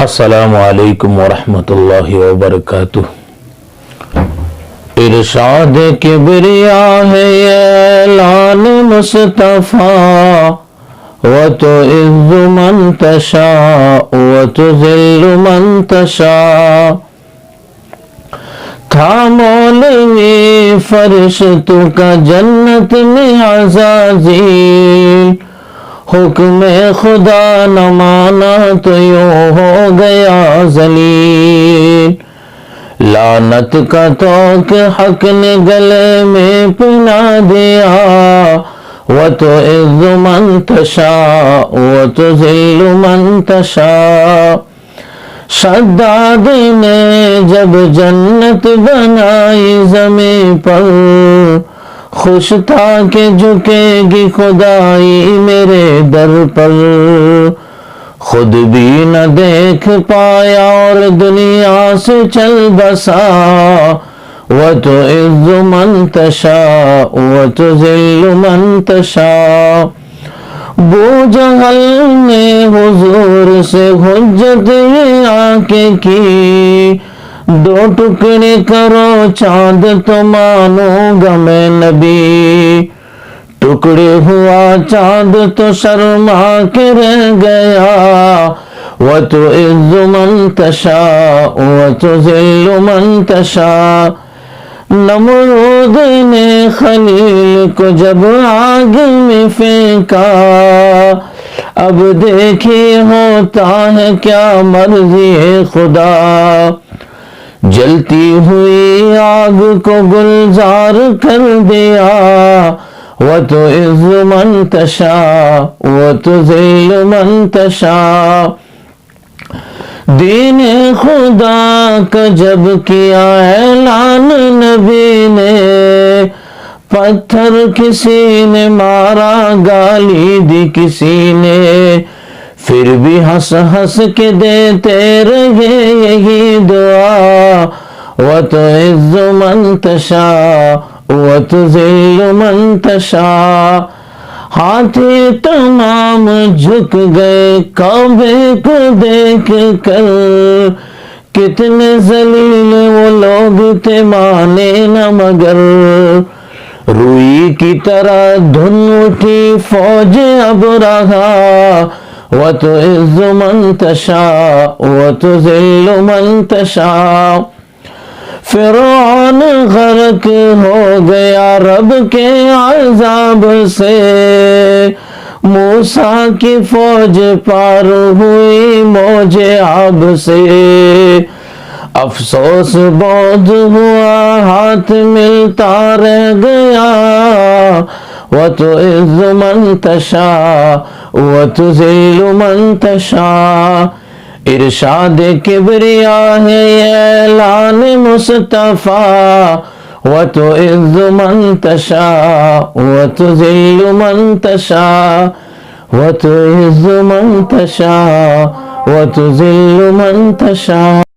السلام علیکم ورحمۃ اللہ وبرکاتہ۔ ارشاد کبریا ہے اعلان مصطفیٰ، وتعز من تشاء وتذل من تشاء۔ تھا مولوی فرشتوں کا جنت میں عزازیل، حکم خدا نہ مانا تو یوں ہو گیا ذلیل۔ لعنت کا توق حق نے گلے میں پہنا دیا، وتعز من تشاء وتذل من تشاء۔ شداد نے جب جنت بنائی زمین پر، خوش تھا کہ جھکے گی خدائی میرے در پر۔ خود بھی نہ دیکھ پایا اور دنیا سے چل بسا، وتعز من تشاء وتذل من تشاء۔ بو جہل نے حضور سے حجت یہ آ کے کی، دو ٹکڑے کرو چاند تو مانوں گا میں نبی۔ ٹکڑے ہوا چاند تو شرما کے رہ گیا، وتعز من تشاء وتذل من تشاء۔ نمرود نے خلیل کو جب آگ میں پھینکا، اب دیکھیے ہوتا ہے کیا مرضی خدا۔ جلتی ہوئی آگ کو گلزار کر دیا، وتعز من تشاء وتذل من تشاء۔ دین خدا کا جب کیا اعلان نبی نے، پتھر کسی نے مارا گالی دی کسی نے، پھر بھی ہنس ہنس کے دیتے رہے یہی دعا، وتعز من تشاء وتذل من تشاء۔ ہاتھی تمام جھک گئے کعبے کو دیکھ کر، کتنے ذلیل وہ لوگ تھے مانے نہ مگر۔ روئی کی طرح دھن اٹھی فوج اب رہا، وتعز من تشاء وتذل من تشاء۔ فرعون غرق ہو گیا رب کے عذاب سے، موسیٰ کی فوج پار ہوئی موج آب سے۔ افسوس بہت ہوا ہاتھ ملتا رہ گیا، وتعز من تشاء وتذل من تشاء۔ ارشاد کبریا ہے اعلان مصطفیٰ، وتعز من تشاء وتذل من تشاء، وتعز من تشاء وتذل من تشاء۔